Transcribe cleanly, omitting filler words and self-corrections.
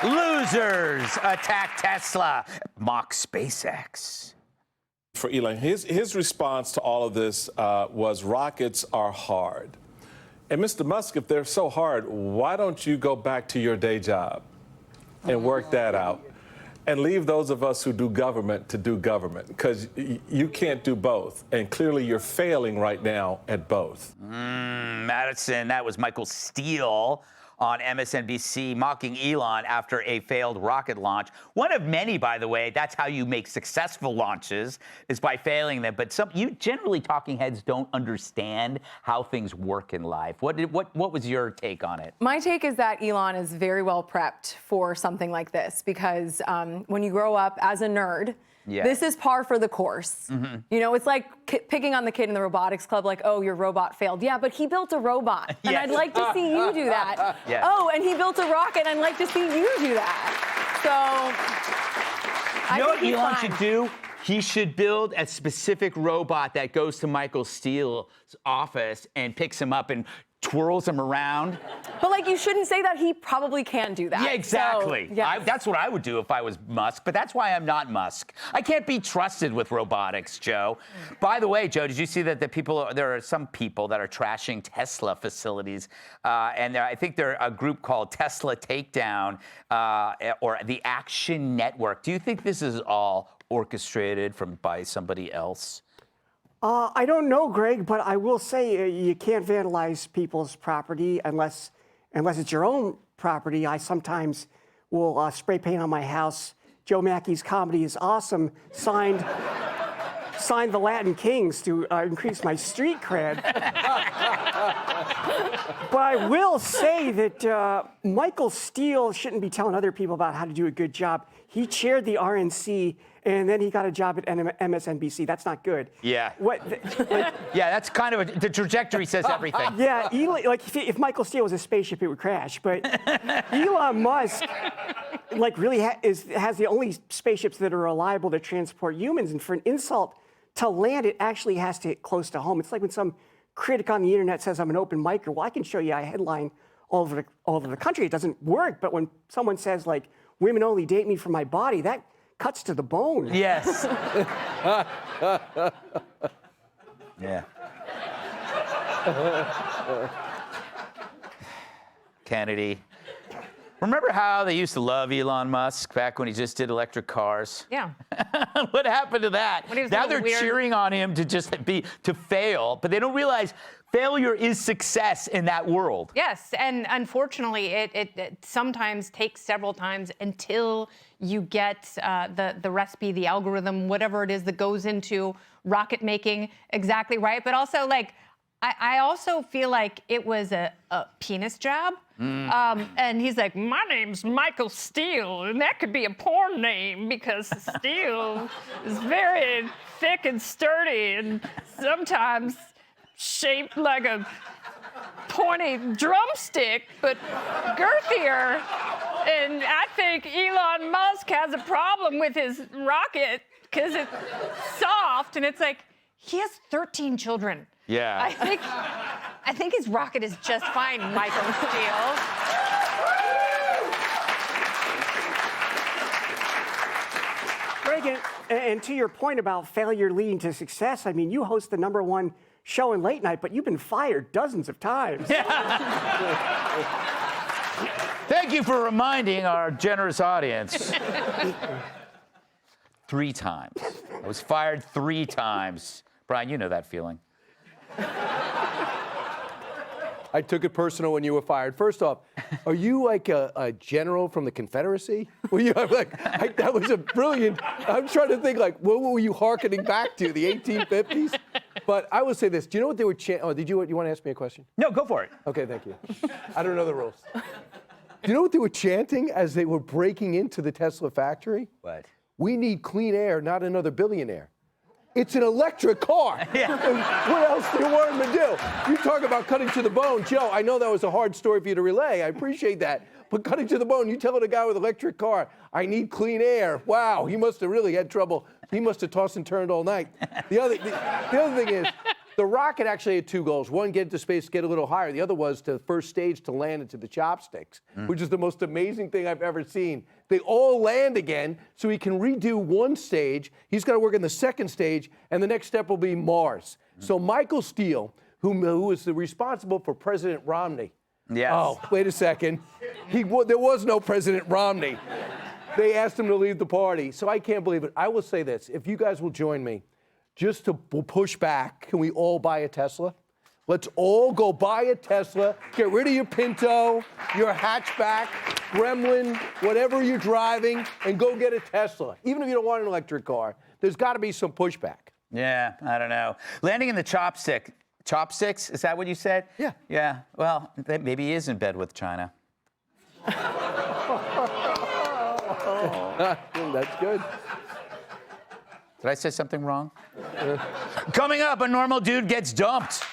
Losers attack Tesla, mock SpaceX. For Elon, his response to all of this was rockets are hard. And Mr. Musk, if they're so hard, why don't you go back to your day job and work that out and leave those of us who do government to do government? Because you can't do both. And clearly you're failing right now at both. Madison, that was Michael Steele on MSNBC mocking Elon after a failed rocket launch. One of many, by the way. That's how you make successful launches, is by failing them. But you generally, talking heads don't understand how things work in life. What was your take on it? My take is that Elon is very well prepped for something like this because when you grow up as a nerd, this is par for the course. You know, it's like picking on the kid in the robotics club, like, oh, your robot failed. Yeah, but he built a robot, and I'd like to see you do that. Oh, and he built a rocket, and I'd like to see you do that. So, you know what Elon should do? He should build a specific robot that goes to Michael Steele's office and picks him up and twirls him around. But, like, you shouldn't say that. He probably can do that. Yeah, exactly. So, yes. That's what I would do if I was Musk, but that's why I'm not Musk. I can't be trusted with robotics, Joe. By the way, Joe, did you see that there are some people that are trashing Tesla facilities, and I think they're a group called Tesla Takedown, or the Action Network. Do you think this is all orchestrated by somebody else? I don't know, Greg, but I will say you can't vandalize people's property unless it's your own property. I sometimes will spray paint on my house. Joe Mackey's comedy is awesome. Signed the Latin Kings to increase my street cred. But I will say that Michael Steele shouldn't be telling other people about how to do a good job. He chaired the RNC, and then he got a job at MSNBC. That's not good. Yeah. Yeah, that's kind of the trajectory says everything. Yeah, if Michael Steele was a spaceship, it would crash. But Elon Musk, really has the only spaceships that are reliable to transport humans. And for an insult to land, it actually has to hit close to home. It's like when some critic on the internet says I'm an open micer. Well, I can show you a headline all over the country. It doesn't work. But when someone says, like, women only date me for my body, that cuts to the bone. Yes. Yeah. Kennedy. Remember how they used to love Elon Musk back when he just did electric cars? Yeah. What happened to that? Now they're cheering on him to fail, but they don't realize failure is success in that world. Yes, and unfortunately, it sometimes takes several times until you get the recipe, the algorithm, whatever it is that goes into rocket making exactly right. But also, like, I also feel like it was a penis job. And he's like, my name's Michael Steele, and that could be a porn name because steel is very thick and sturdy and sometimes shaped like a pointy drumstick, but girthier. And I think Elon Musk has a problem with his rocket because it's soft, and it's like, he has 13 children. Yeah. I think his rocket is just fine, Michael Steele. Greg, and to your point about failure leading to success, I mean, you host the #1 show in late night, but you've been fired dozens of times. Thank you for reminding our generous audience. 3 times. I was fired 3 times. Brian, you know that feeling. I took it personal when you were fired. First off, are you like a general from the Confederacy? Were you that was a brilliant. I'm trying to think, like, what were you hearkening back to, the 1850s? But I will say this. Do you know what they were chanting? Oh, you want to ask me a question? No, go for it. Okay, thank you. I don't know the rules. Do you know what they were chanting as they were breaking into the Tesla factory? What? We need clean air, not another billionaire. It's an electric car. Yeah. What else do you want him to do? You talk about cutting to the bone. Joe, I know that was a hard story for you to relay. I appreciate that. But cutting to the bone, you telling a guy with an electric car, I need clean air. Wow, he must have really had trouble. He must have tossed and turned all night. The other thing is, The rocket actually had two goals. One, get into space, get a little higher. The other was to first stage to land into the chopsticks, which is the most amazing thing I've ever seen. They all land again, so he can redo one stage. He's got to work in the second stage, and the next step will be Mars. So Michael Steele, who is responsible for President Romney. Yes. Oh, wait a second. There was no President Romney. They asked him to leave the party, so I can't believe it. I will say this, if you guys will join me, just to push back, can we all buy a Tesla? Let's all go buy a Tesla, get rid of your Pinto, your hatchback, Gremlin, whatever you're driving, and go get a Tesla. Even if you don't want an electric car, there's got to be some pushback. Yeah, I don't know. Landing in the chopsticks, is that what you said? Yeah. Yeah, well, maybe he is in bed with China. That's good. Did I say something wrong? Coming up, a normal dude gets dumped.